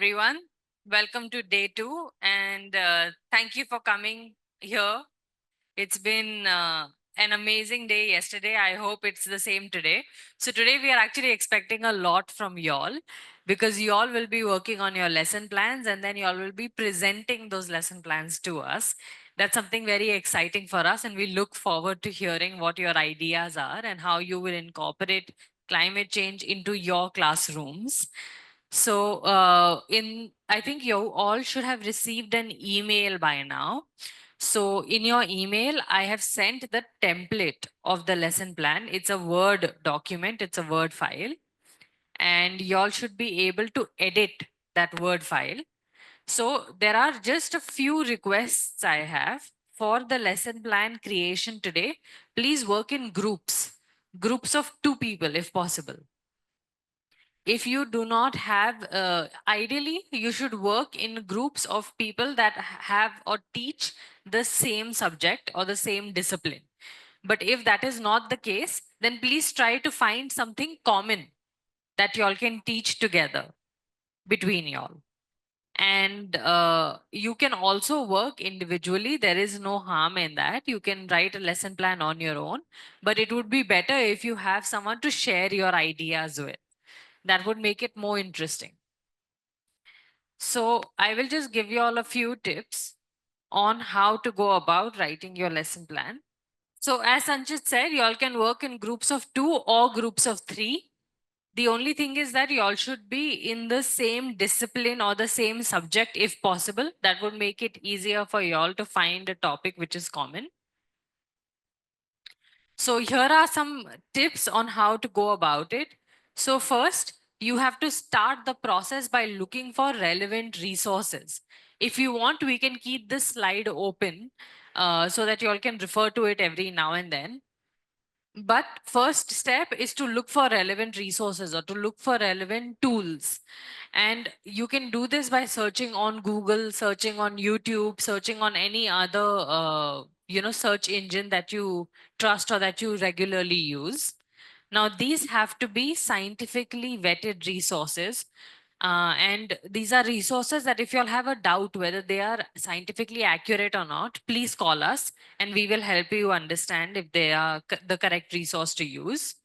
everyone. Welcome to day 2, and thank you for coming here. It's been an amazing day yesterday. I hope it's the same today. So today we are actually expecting a lot from y'all because y'all will be working on your lesson plans and then y'all will be presenting those lesson plans to us. That's something very exciting for us, and we look forward to hearing what your ideas are and how you will incorporate climate change into your classrooms. So I think you all should have received an email by now. So in your email, I have sent the template of the lesson plan. It's a Word document, it's a Word file, and y'all should be able to edit that Word file. So there are just a few requests I have for the lesson plan creation today. Please work in groups of 2 people if possible. If you do not have, ideally, you should work in groups of people that have or teach the same subject or the same discipline. But if that is not the case, then please try to find something common that y'all can teach together between y'all. And you can also work individually. There is no harm in that. You can write a lesson plan on your own, but it would be better if you have someone to share your ideas with. That would make it more interesting. So I will just give you all a few tips on how to go about writing your lesson plan. So as Sanchit said, you all can work in groups of 2 or groups of 3. The only thing is that you all should be in the same discipline or the same subject if possible. That would make it easier for you all to find a topic which is common. So here are some tips on how to go about it. So first, you have to start the process by looking for relevant resources. If you want, we can keep this slide open so that you all can refer to it every now and then. But first step is to look for relevant resources or to look for relevant tools. And you can do this by searching on Google, searching on YouTube, searching on any other search engine that you trust or that you regularly use. Now, these have to be scientifically vetted resources. And these are resources that if you all have a doubt whether they are scientifically accurate or not, please call us and we will help you understand if they are the correct resource to use.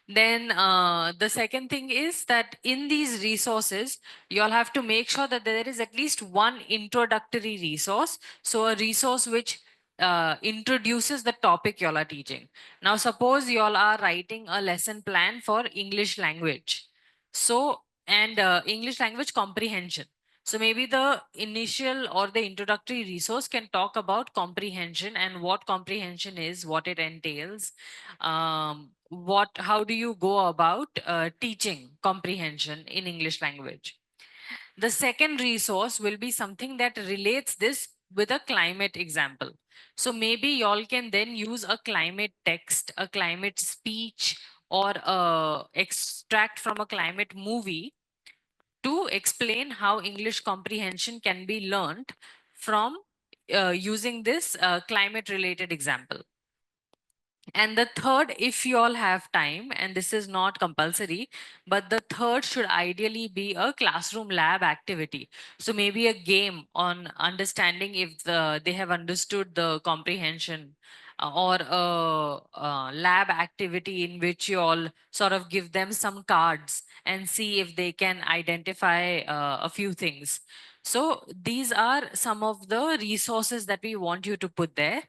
Then the second thing is that in these resources, you all have to make sure that there is at least one introductory resource. So a resource which introduces the topic you all are teaching. Now, suppose you all are writing a lesson plan for English language. So, and English language comprehension. So maybe the initial or the introductory resource can talk about comprehension and what comprehension is, what it entails, how do you go about teaching comprehension in English language. The second resource will be something that relates this with a climate example. So maybe y'all can then use a climate text, a climate speech, or a extract from a climate movie to explain how English comprehension can be learned from using this climate related example. And the third, if you all have time, and this is not compulsory, but the third should ideally be a classroom lab activity. So maybe a game on understanding if they have understood the comprehension, or a lab activity in which you all sort of give them some cards and see if they can identify a few things. So these are some of the resources that we want you to put there.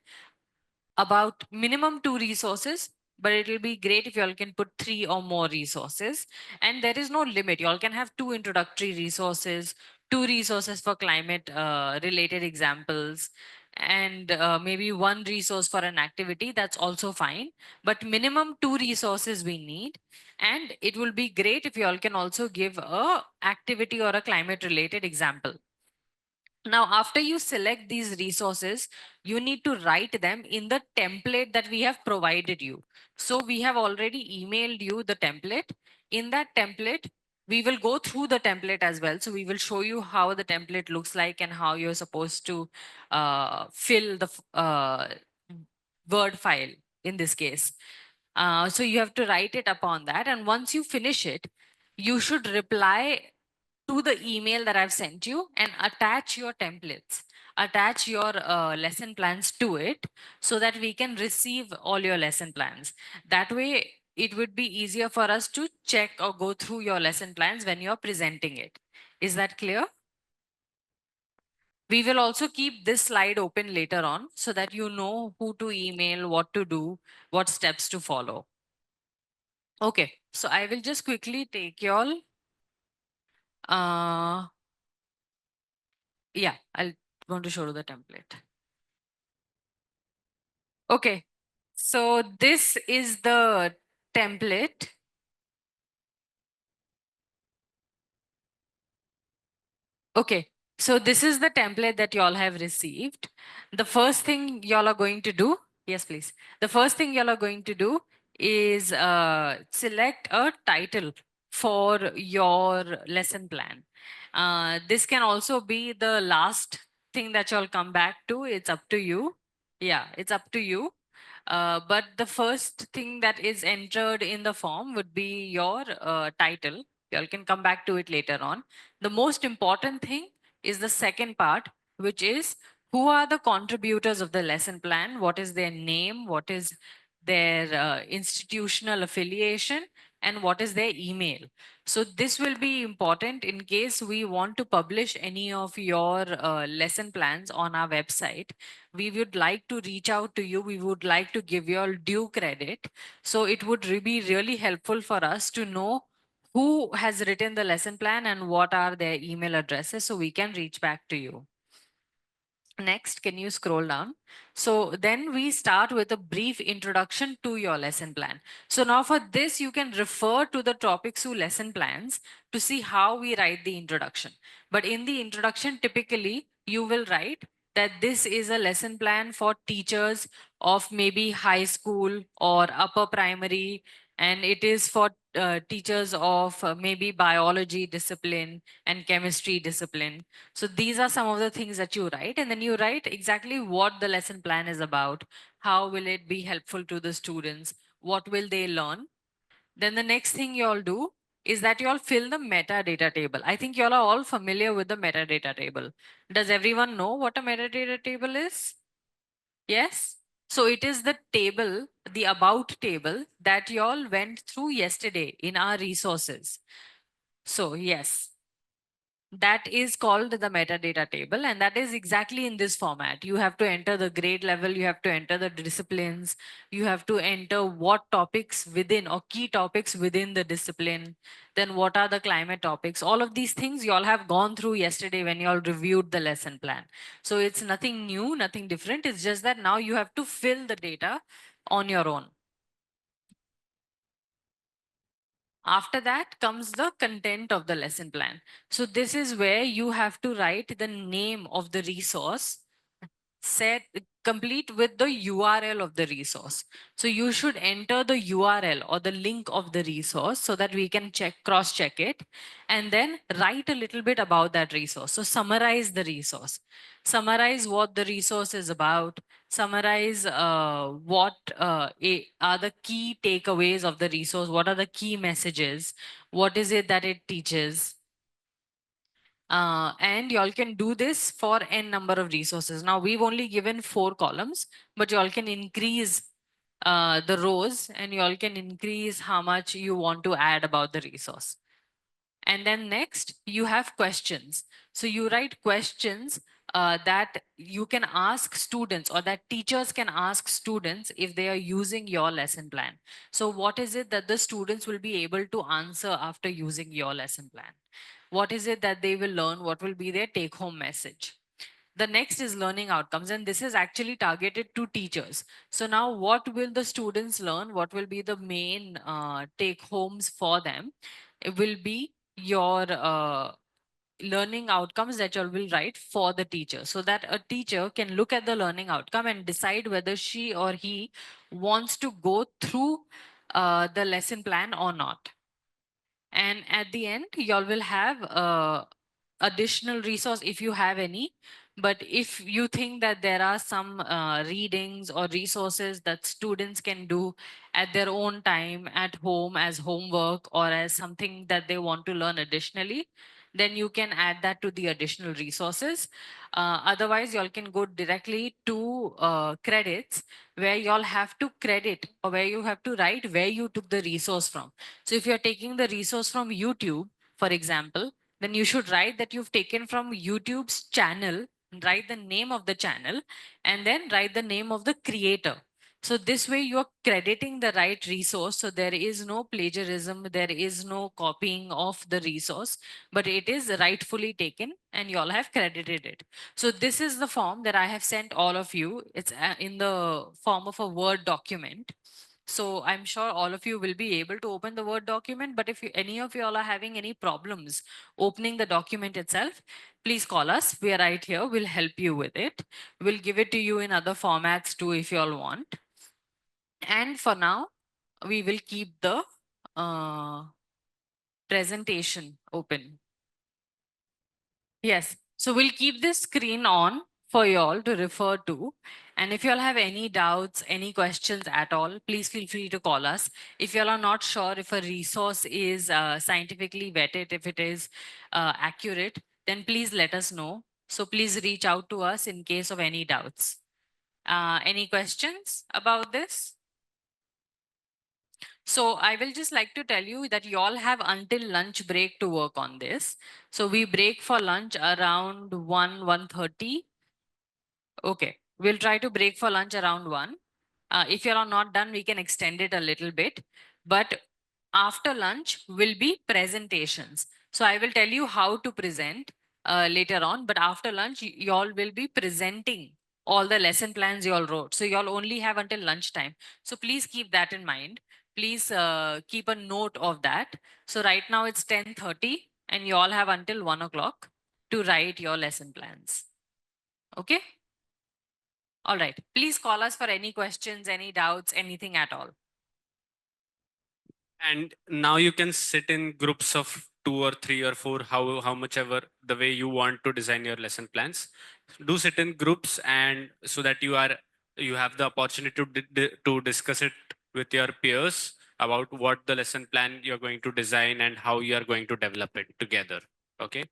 About minimum 2 resources, but it will be great if you all can put 3 or more resources. And there is no limit. You all can have 2 introductory resources, 2 resources for climate related examples, and maybe 1 resource for an activity. That's also fine. But minimum 2 resources we need. And it will be great if you all can also give a activity or a climate related example. Now, after you select these resources, you need to write them in the template that we have provided you. So we have already emailed you the template. In that template, we will go through the template as well. So we will show you how the template looks like and how you're supposed to fill the Word file in this case. So you have to write it upon that. And once you finish it, you should reply to the email that I've sent you and attach your templates, attach your lesson plans to it so that we can receive all your lesson plans. That way, it would be easier for us to check or go through your lesson plans when you're presenting it. Is that clear? We will also keep this slide open later on so that you know who to email, what to do, what steps to follow. Okay, so I will just quickly take y'all. Yeah, I'll want to show you the template. Okay, so this is the template. Okay, so this is the template that y'all have received. The first thing y'all are going to do, yes, please. The first thing y'all are going to do is select a title for your lesson plan. This can also be the last thing that y'all come back to. It's up to you. Yeah, it's up to you. But the first thing that is entered in the form would be your title. Y'all can come back to it later on. The most important thing is the second part, which is who are the contributors of the lesson plan? What is their name? What is their institutional affiliation? And what is their email? So this will be important in case we want to publish any of your lesson plans on our website. We would like to reach out to you. We would like to give you all due credit. So it would be really helpful for us to know who has written the lesson plan and what are their email addresses so we can reach back to you. Next, can you scroll down? So then we start with a brief introduction to your lesson plan. So now for this, you can refer to the topics to lesson plans to see how we write the introduction. But in the introduction, typically you will write that this is a lesson plan for teachers of maybe high school or upper primary, and it is for teachers of maybe biology discipline and chemistry discipline. So these are some of the things that you write, and then you write exactly what the lesson plan is about. How will it be helpful to the students? What will they learn? Then the next thing you all do is that you all fill the metadata table. I think you all are all familiar with the metadata table. Does everyone know what a metadata table is? Yes? So it is the table, the about table that you all went through yesterday in our resources. So yes, that is called the metadata table, and that is exactly in this format. You have to enter the grade level, you have to enter the disciplines, you have to enter what topics within or key topics within the discipline, then what are the climate topics. All of these things you all have gone through yesterday when you all reviewed the lesson plan. So it's nothing new, nothing different. It's just that now you have to fill the data on your own. After that comes the content of the lesson plan. So this is where you have to write the name of the resource, set complete with the URL of the resource. So you should enter the URL or the link of the resource so that we can cross check it, and then write a little bit about that resource. So summarize the resource, summarize what the resource is about, summarize what are the key takeaways of the resource, what are the key messages, what is it that it teaches. And y'all can do this for n number of resources. Now we've only given 4 columns, but y'all can increase the rows, and y'all can increase how much you want to add about the resource. And then next, you have questions. So you write questions that you can ask students, or that teachers can ask students if they are using your lesson plan. So what is it that the students will be able to answer after using your lesson plan? What is it that they will learn? What will be their take home message? The next is learning outcomes, and this is actually targeted to teachers. So now what will the students learn? What will be the main take homes for them? It will be your learning outcomes that you will write for the teacher, so that a teacher can look at the learning outcome and decide whether she or he wants to go through the lesson plan or not. And at the end, y'all will have additional resource if you have any. But if you think that there are some readings or resources that students can do at their own time at home as homework or as something that they want to learn additionally, then you can add that to the additional resources. Otherwise, y'all can go directly to credits, where y'all have to credit, or where you have to write where you took the resource from. So if you're taking the resource from YouTube, for example, then you should write that you've taken from YouTube's channel, write the name of the channel, and then write the name of the creator. So this way you're crediting the right resource. So there is no plagiarism, there is no copying of the resource, but it is rightfully taken and you all have credited it. So this is the form that I have sent all of you. It's in the form of a Word document. So I'm sure all of you will be able to open the Word document, but if any of you all are having any problems opening the document itself, please call us. We are right here. We'll help you with it. We'll give it to you in other formats too if you all want. And for now, we will keep the presentation open. Yes, so we'll keep this screen on for you all to refer to. And if you all have any doubts, any questions at all, please feel free to call us. If you all are not sure if a resource is scientifically vetted, if it is accurate, then please let us know. So please reach out to us in case of any doubts. Any questions about this? So I will just like to tell you that you all have until lunch break to work on this. So we break for lunch around 1:30. Okay, we'll try to break for lunch around 1. If you're not done, we can extend it a little bit. But after lunch will be presentations. So I will tell you how to present later on, but after lunch, you all will be presenting all the lesson plans you all wrote. So you all only have until lunchtime. So please keep that in mind. Please keep a note of that. So right now it's 10:30 and you all have until 1 o'clock to write your lesson plans. Okay? All right. Please call us for any questions, any doubts, anything at all. And now you can sit in groups of 2 or 3 or 4, how much ever the way you want to design your lesson plans. Do sit in groups, and so that you have the opportunity to discuss it with your peers about what the lesson plan you're going to design and how you are going to develop it together. Okay.